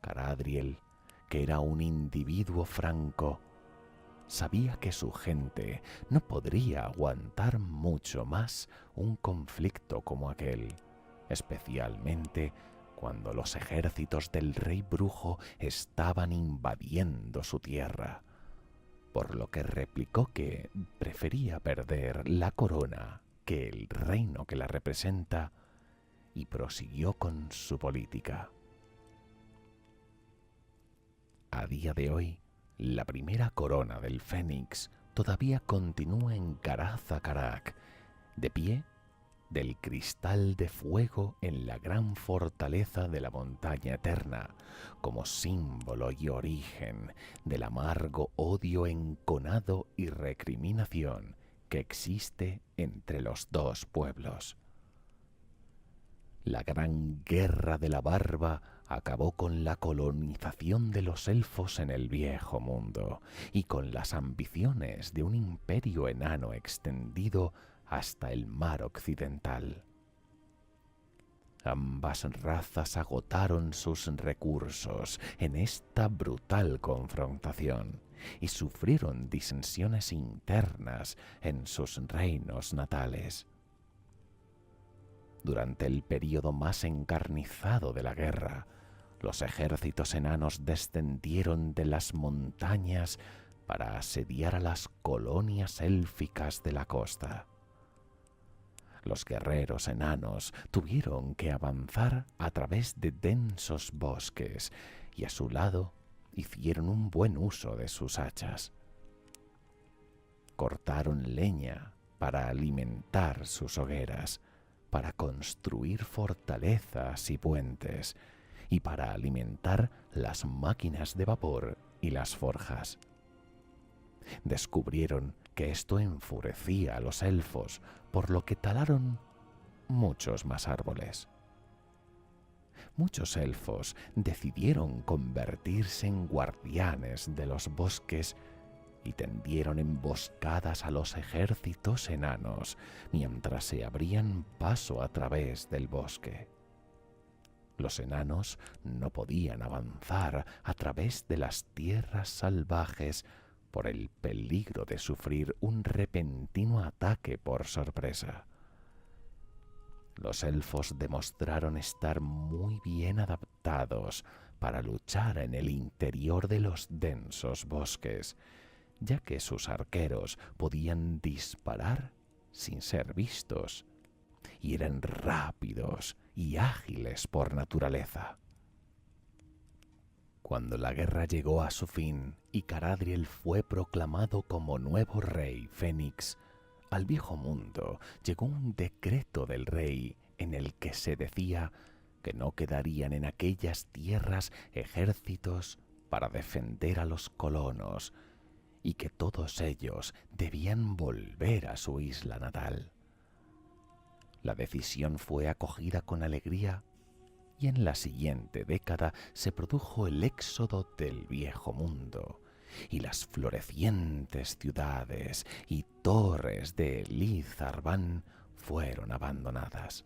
[SPEAKER 1] Galadriel, que era un individuo franco, sabía que su gente no podría aguantar mucho más un conflicto como aquel, especialmente cuando los ejércitos del rey brujo estaban invadiendo su tierra, por lo que replicó que prefería perder la corona que el reino que la representa y prosiguió con su política. A día de hoy, la primera corona del Fénix todavía continúa en Caraz-Carrac, de pie del cristal de fuego en la gran fortaleza de la montaña eterna, como símbolo y origen del amargo odio enconado y recriminación que existe entre los dos pueblos. La gran guerra de la barba acabó con la colonización de los elfos en el viejo mundo y con las ambiciones de un imperio enano extendido hasta el mar occidental. Ambas razas agotaron sus recursos en esta brutal confrontación y sufrieron disensiones internas en sus reinos natales. Durante el período más encarnizado de la guerra, los ejércitos enanos descendieron de las montañas para asediar a las colonias élficas de la costa. Los guerreros enanos tuvieron que avanzar a través de densos bosques y a su lado hicieron un buen uso de sus hachas. Cortaron leña para alimentar sus hogueras, para construir fortalezas y puentes, y para alimentar las máquinas de vapor y las forjas. Descubrieron que esto enfurecía a los elfos, por lo que talaron muchos más árboles. Muchos elfos decidieron convertirse en guardianes de los bosques y tendieron emboscadas a los ejércitos enanos mientras se abrían paso a través del bosque. Los enanos no podían avanzar a través de las tierras salvajes por el peligro de sufrir un repentino ataque por sorpresa. Los elfos demostraron estar muy bien adaptados para luchar en el interior de los densos bosques, ya que sus arqueros podían disparar sin ser vistos y eran rápidos y ágiles por naturaleza. Cuando la guerra llegó a su fin y Galadriel fue proclamado como nuevo rey Fénix, al viejo mundo llegó un decreto del rey en el que se decía que no quedarían en aquellas tierras ejércitos para defender a los colonos y que todos ellos debían volver a su isla natal. La decisión fue acogida con alegría y en la siguiente década se produjo el éxodo del viejo mundo y las florecientes ciudades y torres de Lith Arvan fueron abandonadas.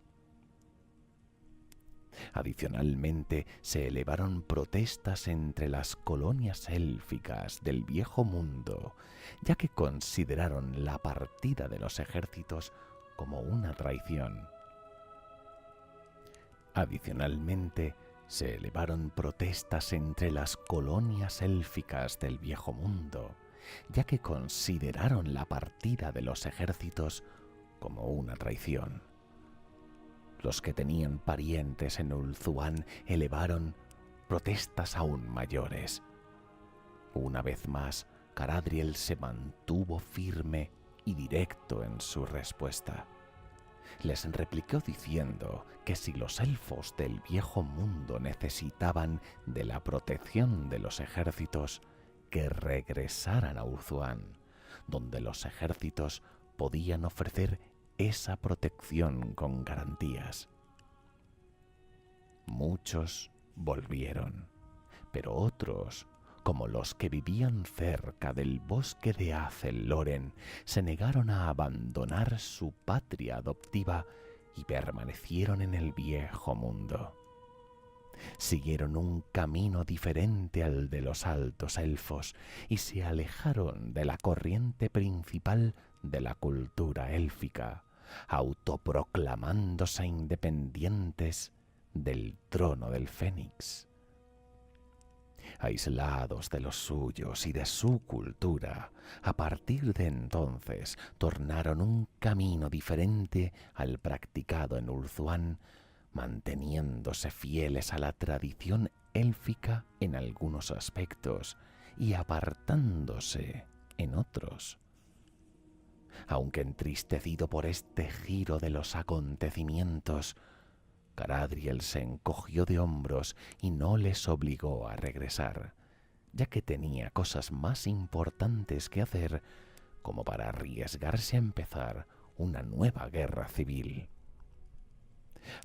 [SPEAKER 1] Adicionalmente, se elevaron protestas entre las colonias élficas del viejo mundo, ya que consideraron la partida de los ejércitos como una traición. Adicionalmente, se elevaron protestas entre las colonias élficas del viejo mundo, ya que consideraron la partida de los ejércitos como una traición. Los que tenían parientes en Ulthuan elevaron protestas aún mayores. Una vez más, Galadriel se mantuvo firme y directo en su respuesta. Les replicó diciendo que si los elfos del viejo mundo necesitaban de la protección de los ejércitos, que regresaran a Ulthuan, donde los ejércitos podían ofrecer esa protección con garantías. Muchos volvieron, pero otros, como los que vivían cerca del bosque de Azelloren, se negaron a abandonar su patria adoptiva y permanecieron en el viejo mundo. Siguieron un camino diferente al de los altos elfos y se alejaron de la corriente principal de la cultura élfica, autoproclamándose independientes del trono del Fénix. Aislados de los suyos y de su cultura, a partir de entonces tornaron un camino diferente al practicado en Ulthuan, manteniéndose fieles a la tradición élfica en algunos aspectos y apartándose en otros. Aunque entristecido por este giro de los acontecimientos, Galadriel se encogió de hombros y no les obligó a regresar, ya que tenía cosas más importantes que hacer como para arriesgarse a empezar una nueva guerra civil.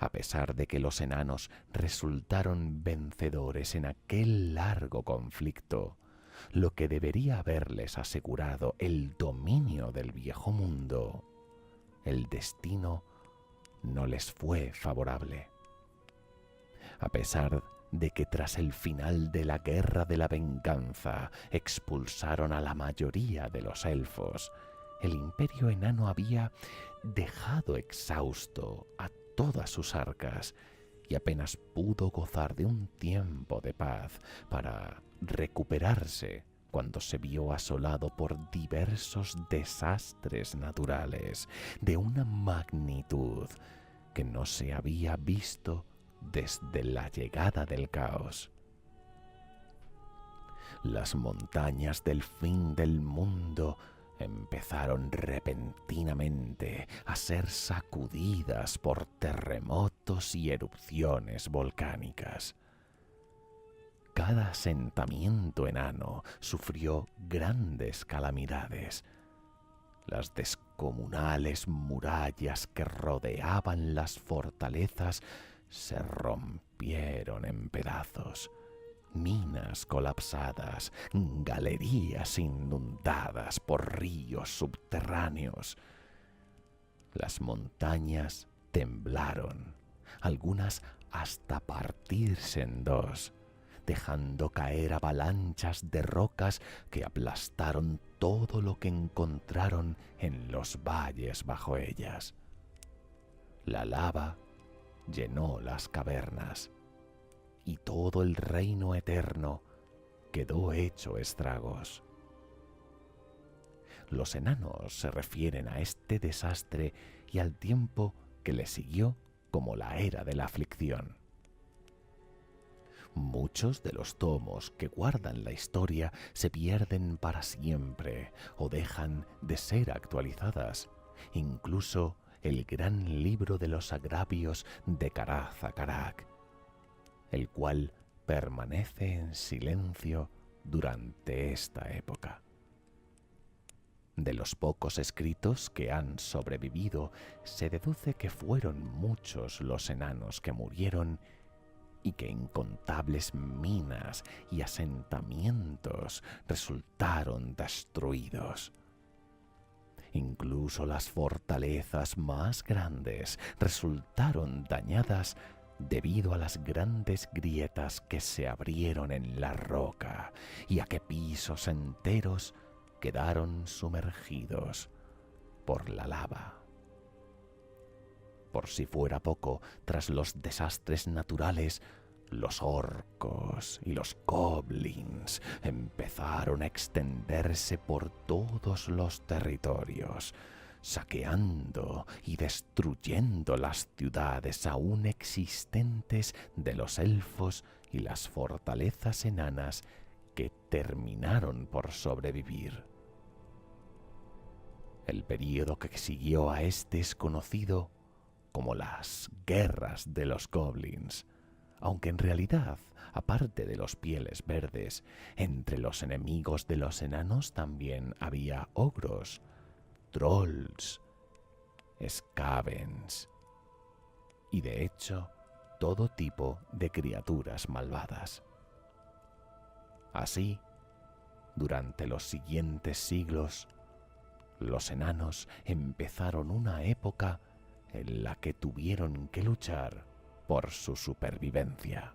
[SPEAKER 1] A pesar de que los enanos resultaron vencedores en aquel largo conflicto, lo que debería haberles asegurado el dominio del viejo mundo, el destino no les fue favorable. A pesar de que tras el final de la Guerra de la Venganza expulsaron a la mayoría de los elfos, el imperio enano había dejado exhausto a todas sus arcas y apenas pudo gozar de un tiempo de paz para recuperarse cuando se vio asolado por diversos desastres naturales de una magnitud que no se había visto desde la llegada del caos. Las montañas del fin del mundo empezaron repentinamente a ser sacudidas por terremotos y erupciones volcánicas. Cada asentamiento enano sufrió grandes calamidades. Las descomunales murallas que rodeaban las fortalezas se rompieron en pedazos. Minas colapsadas, galerías inundadas por ríos subterráneos. Las montañas temblaron, algunas hasta partirse en dos, dejando caer avalanchas de rocas que aplastaron todo lo que encontraron en los valles bajo ellas. La lava llenó las cavernas y todo el reino eterno quedó hecho estragos. Los enanos se refieren a este desastre y al tiempo que le siguió como la era de la aflicción. Muchos de los tomos que guardan la historia se pierden para siempre o dejan de ser actualizadas, incluso el gran libro de los agravios de Caraza-Carak, el cual permanece en silencio durante esta época. De los pocos escritos que han sobrevivido, se deduce que fueron muchos los enanos que murieron y que incontables minas y asentamientos resultaron destruidos. Incluso las fortalezas más grandes resultaron dañadas debido a las grandes grietas que se abrieron en la roca y a que pisos enteros quedaron sumergidos por la lava. Por si fuera poco, tras los desastres naturales, los orcos y los goblins empezaron a extenderse por todos los territorios, saqueando y destruyendo las ciudades aún existentes de los elfos y las fortalezas enanas que terminaron por sobrevivir. El período que siguió a este es conocido como las guerras de los goblins, aunque en realidad, aparte de los pieles verdes, entre los enemigos de los enanos también había ogros, trolls, skavens y de hecho todo tipo de criaturas malvadas. Así, durante los siguientes siglos, los enanos empezaron una época en la que tuvieron que luchar por su supervivencia.